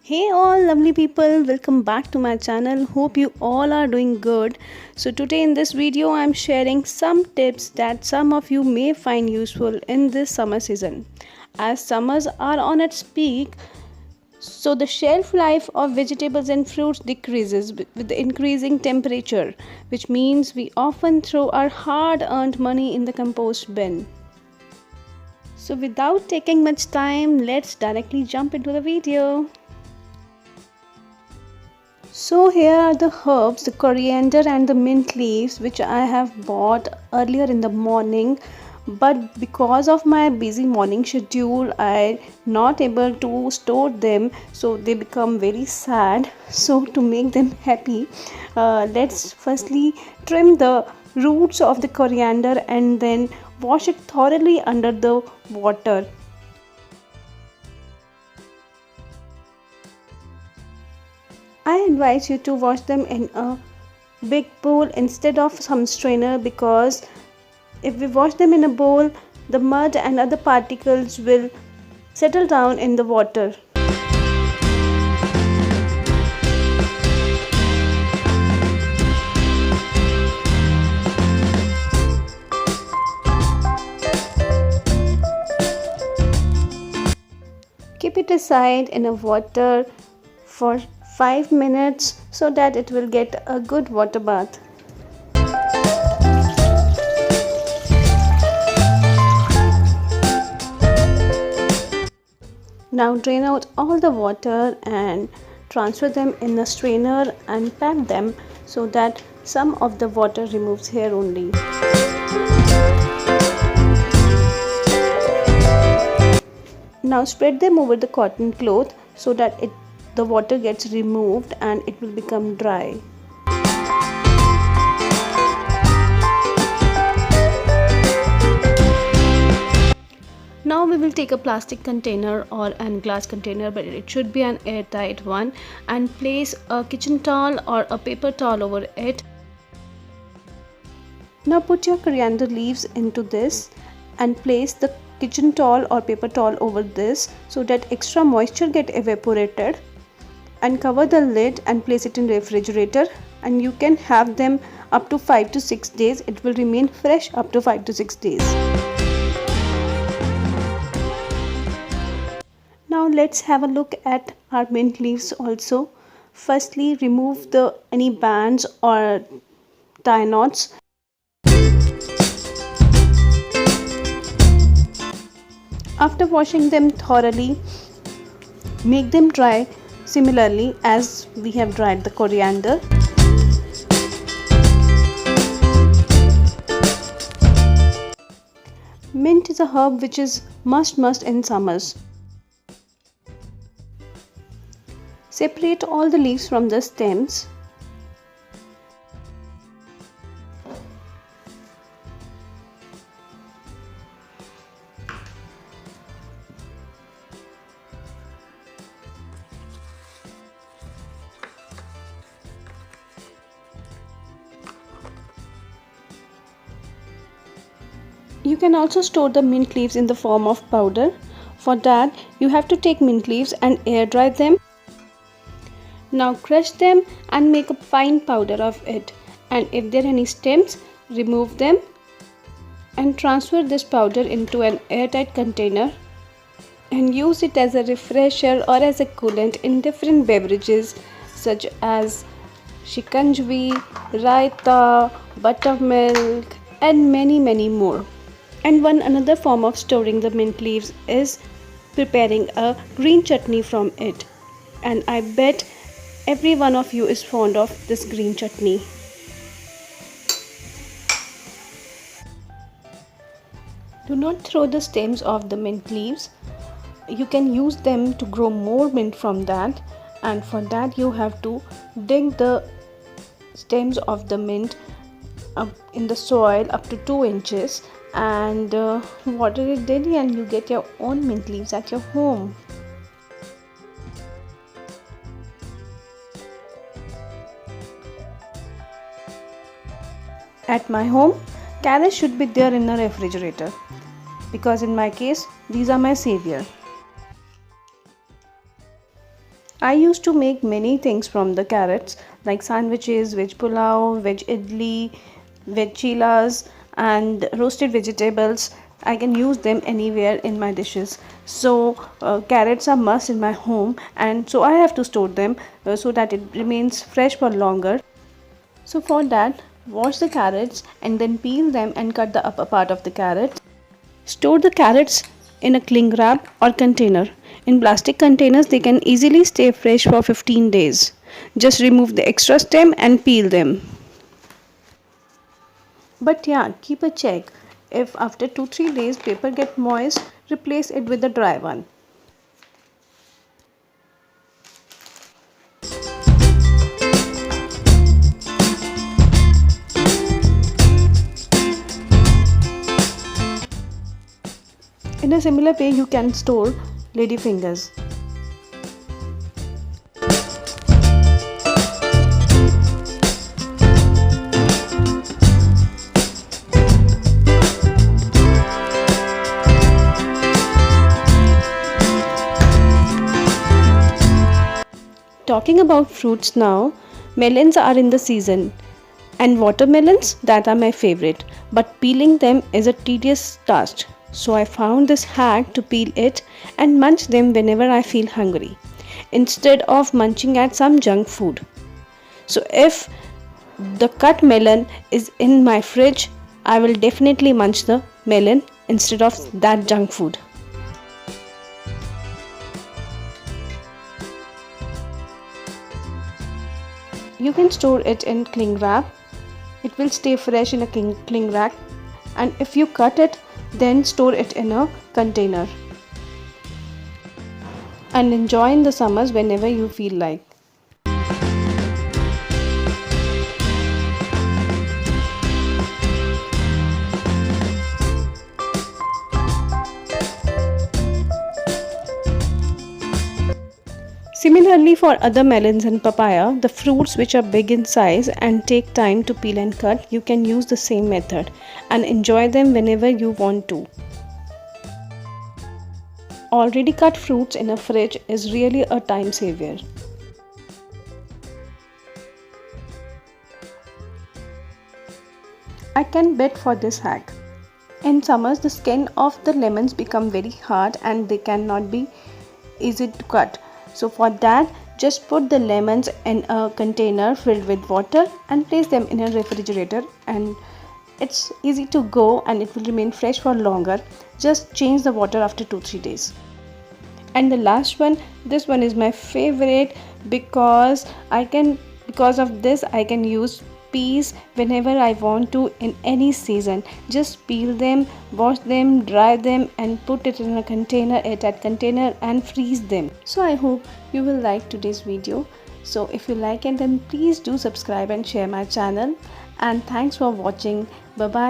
Hey all lovely people, welcome back to my channel. Hope you all are doing good. So today in this video I'm sharing some tips that some of you may find useful in this summer season. As summers are on its peak, so the shelf life of vegetables and fruits decreases with the increasing temperature, which means we often throw our hard-earned money in the compost bin. So without taking much time, let's directly jump into the video. So here are the herbs, the coriander and the mint leaves, which I have bought earlier in the morning, but because of my busy morning schedule I not able to store them, so they become very sad. So to make them happy, let's firstly trim the roots of the coriander and then wash it thoroughly under the water. I advise you to wash them in a big bowl instead of some strainer, because if we wash them in a bowl, the mud and other particles will settle down in the water. Keep it aside in a water for 5 minutes so that it will get a good water bath. Now drain out all the water and transfer them in a strainer and pack them so that some of the water removes here only. Now spread them over the cotton cloth so that the water gets removed and it will become dry. Now we will take a plastic container or a glass container, but it should be an airtight one, and place a kitchen towel or a paper towel over it. Now put your coriander leaves into this and place the kitchen towel or paper towel over this so that extra moisture get evaporated, and cover the lid and place it in refrigerator, and you can have them up to 5 to 6 days. It will remain fresh up to 5 to 6 days. Now let's have a look at our mint leaves also. Firstly, remove any bands or tie knots. After washing them thoroughly, make them dry similarly as we have dried the coriander. Mint is a herb which is must in summers. Separate all the leaves from the stems. You can also store the mint leaves in the form of powder. For that, you have to take mint leaves and air dry them. Now crush them and make a fine powder of it. And if there are any stems, remove them and transfer this powder into an airtight container and use it as a refresher or as a coolant in different beverages such as shikanjvi, raita, buttermilk, and many more. And one another form of storing the mint leaves is preparing a green chutney from it. And I bet every one of you is fond of this green chutney. Do not throw the stems of the mint leaves. You can use them to grow more mint from that, and for that you have to dig the stems of the mint up in the soil up to 2 inches and water it daily, and you get your own mint leaves at your home. At my home, carrots should be there in a refrigerator because in my case, these are my savior. I used to make many things from the carrots like sandwiches, veg pulao, veg idli, veg chilas, and roasted vegetables. I can use them anywhere in my dishes. So carrots are must in my home, and so I have to store them so that it remains fresh for longer. So for that, wash the carrots and then peel them and cut the upper part of the carrot. Store the carrots in a cling wrap or container. In plastic containers, they can easily stay fresh for 15 days. Just remove the extra stem and peel them. But yeah, keep a check. If after 2-3 days paper get moist, replace it with a dry one. In a similar way, you can store lady fingers. Talking about fruits now, melons are in the season and watermelons that are my favorite, but peeling them is a tedious task. So I found this hack to peel it and munch them whenever I feel hungry instead of munching at some junk food. So if the cut melon is in my fridge, I will definitely munch the melon instead of that junk food. You can store it in cling wrap. It will stay fresh in a cling wrap, and if you cut it, then store it in a container and enjoy in the summers whenever you feel like. Similarly, for other melons and papaya, the fruits which are big in size and take time to peel and cut, you can use the same method and enjoy them whenever you want to. Already cut fruits in a fridge is really a time saver. I can bet for this hack. In summers, the skin of the lemons become very hard and they cannot be easy to cut. So for that, just put the lemons in a container filled with water and place them in a refrigerator, and it's easy to go and it will remain fresh for longer. Just change the water after 2-3 days. And the last one, this one is my favorite because of this I can use peas whenever I want to in any season. Just peel them, wash them, dry them and put it in a container, airtight container, and freeze them. So I hope you will like today's video. So if you like it, then please do subscribe and share my channel, and thanks for watching. Bye bye.